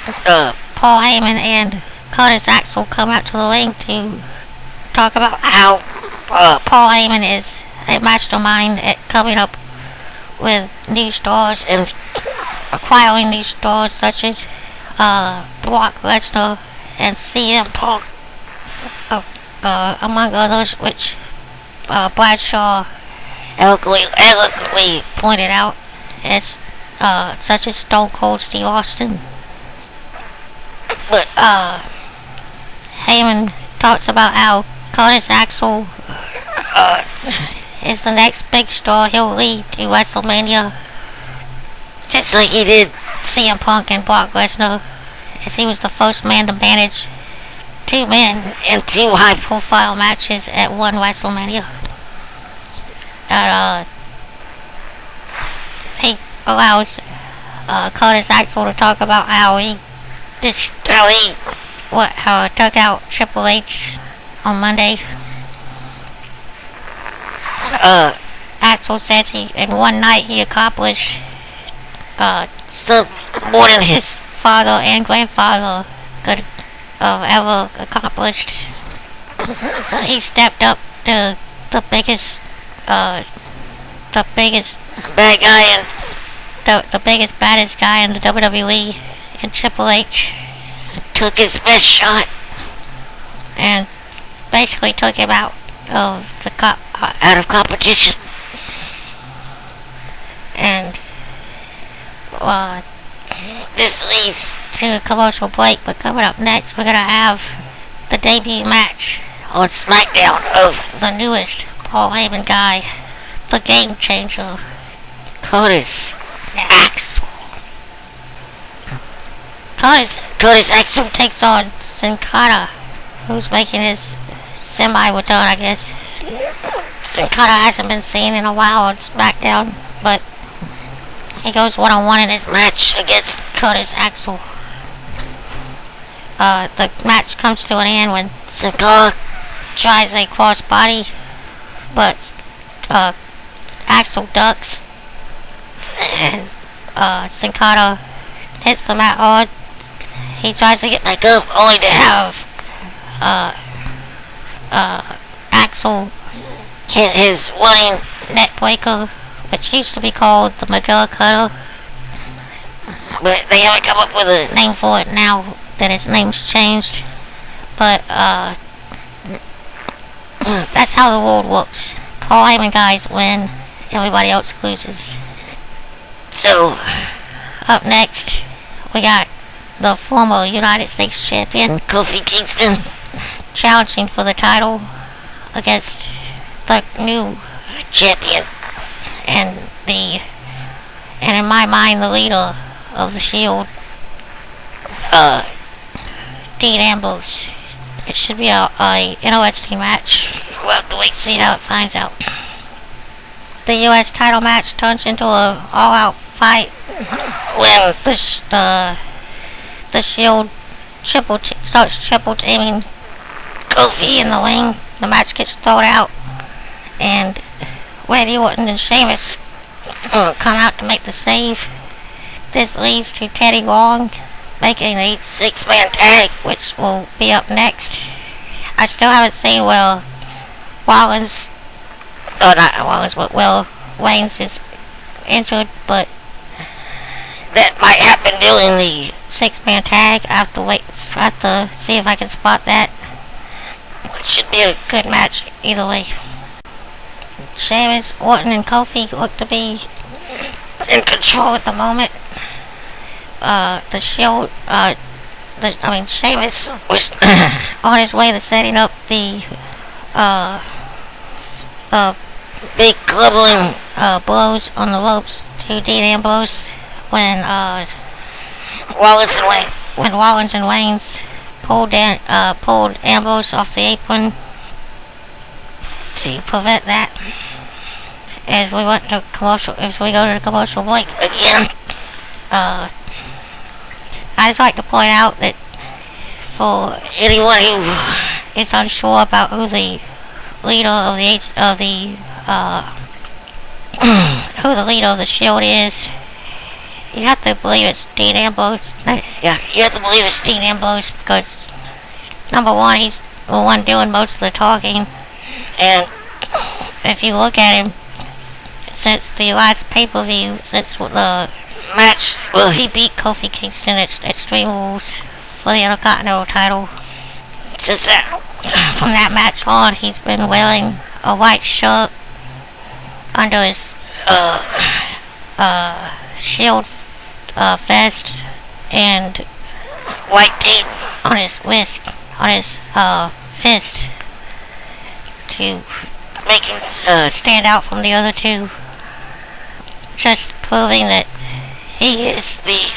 Paul Heyman and Curtis Axel come out to the ring to talk about how Paul Heyman is a mastermind at coming up with new stars and acquiring new stars such as Brock Lesnar and CM Punk, among others, which Bradshaw eloquently pointed out, as such as Stone Cold Steve Austin. But Heyman talks about how Curtis Axel is the next big star he'll lead to WrestleMania, just like he did CM Punk and Brock Lesnar, as he was the first man to manage two men in two high-profile matches at one WrestleMania. And he allows Curtis Axel to talk about how he took out Triple H on Monday. Axel says in one night he accomplished more than his father and grandfather could have ever accomplished. He stepped up to the biggest bad guy and the biggest baddest guy in the WWE, and Triple H took his best shot and basically took him out of competition. And this leads to a commercial break, but coming up next we're gonna have the debut match on SmackDown of the newest Paul Heyman guy, the Game Changer, Curtis Axel. Curtis Axel takes on Sin Cara, who's making his semi-return, I guess. Sin Cara hasn't been seen in a while on SmackDown, but he goes one-on-one in his match against Curtis Axel. The match comes to an end when Sin Cara tries a crossbody, but Axel ducks, and Sin Cara hits the mat hard. He tries to get back up, only to have Axel hit his winning neck breaker, which used to be called the McGill Cutter, but they haven't come up with a name for it now that its name's changed. But that's how the world works. Paul Heyman guys win, everybody else loses. So up next we got the former United States champion Kofi Kingston challenging for the title against the new champion and in my mind the leader of the Shield, Dean Ambrose. It should be a interesting match. We'll have to wait and see how it finds out. The U.S. title match turns into a all-out fight when the Shield starts triple teaming Kofi in the ring. The match gets thrown out, and Randy Orton and Sheamus come out to make the save. This leads to Teddy Long making a 6-man tag, which will be up next. I still haven't seen Will Reigns is injured, but that might happen during the 6-man tag. I have to see if I can spot that. It should be a good match either way. Sheamus, Orton, and Kofi look to be in control at the moment. The Shield, Sheamus was on his way to setting up the big clubbing blows on the ropes to Dean Ambrose when Rollins and Reigns pulled Ambrose off the apron to prevent that. As we go to the commercial break again, I'd just like to point out that for anyone who is unsure about who the leader of the Shield is, you have to believe it's Dean Ambrose. Yeah, you have to believe it's Dean Ambrose because number one, he's the one doing most of the talking, and if you look at him, since the last pay-per-view, since the match, well, he beat Kofi Kingston at Extreme Rules for the Intercontinental title. Since that, from that match on, he's been wearing a white shirt under his shield vest and white tape on his wrist, on his fist, to make him stand out from the other two, just proving that he is the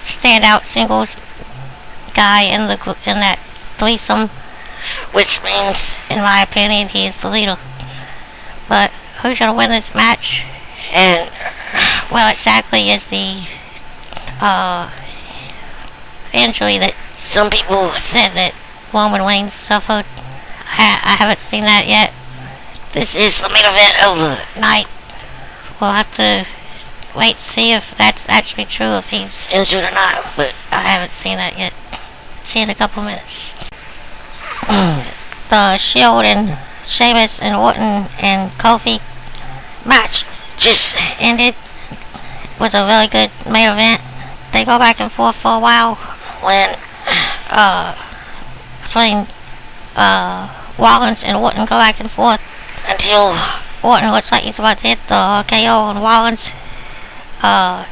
standout singles guy in that threesome, which means, in my opinion, he is the leader. But who's gonna win this match? And well, exactly is the injury that some people said that Roman Reigns suffered. I haven't seen that yet. This is the main event of the night. We'll have to wait to see if that's actually true, if he's injured or not, but I haven't seen that yet. See you in a couple minutes. The Shield and Sheamus and Orton and Kofi match just ended. It was a really good main event. They go back and forth for a while when between Rollins and Orton go back and forth until Orton looks like he's about to hit the KO on Rollins. But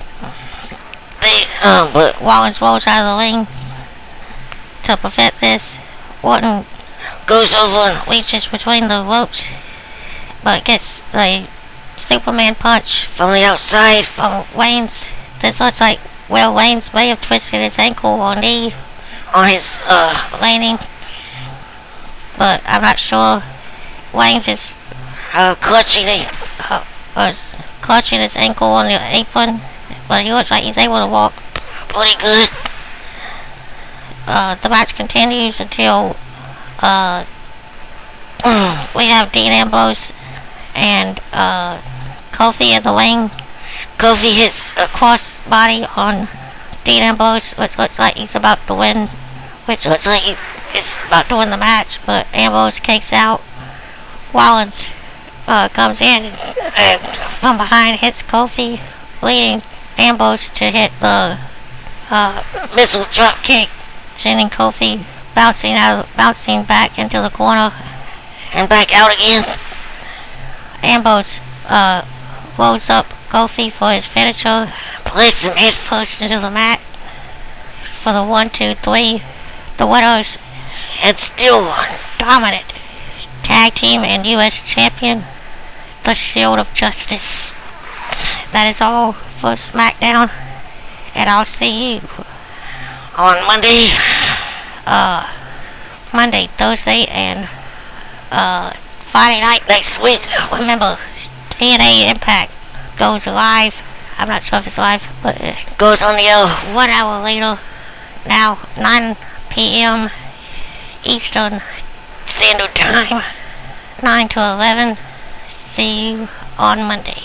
Rollins rolls out of the ring to prevent this. Orton goes over and reaches between the ropes, but gets the Superman punch from the outside from Wayne's. This looks like Will Wayne's may have twisted his ankle or knee on his landing, but I'm not sure. Wayne's is clutching his ankle on the apron, but he looks like he's able to walk pretty good. The match continues until we have Dean Ambrose and Kofi in the ring. Kofi hits a crossbody on Dean Ambrose, which looks like he's about to win, he's about to win the match, but Ambrose kicks out. Rollins comes in and from behind hits Kofi, leading Ambrose to hit the missile drop kick, sending Kofi bouncing back into the corner and back out again. Ambrose rolls up Kofi for his finisher, places him head first into the mat for the 1, 2, 3. The winners and still dominant tag team and U.S. champion, the Shield of Justice. That is all for SmackDown, and I'll see you on Monday, Thursday, and Friday night next week. Remember, TNA Impact goes live. I'm not sure if it's live, but it goes on the air 1 hour later. Now, 9 p.m. Eastern Standard Time, 9 to 11. See you on Monday.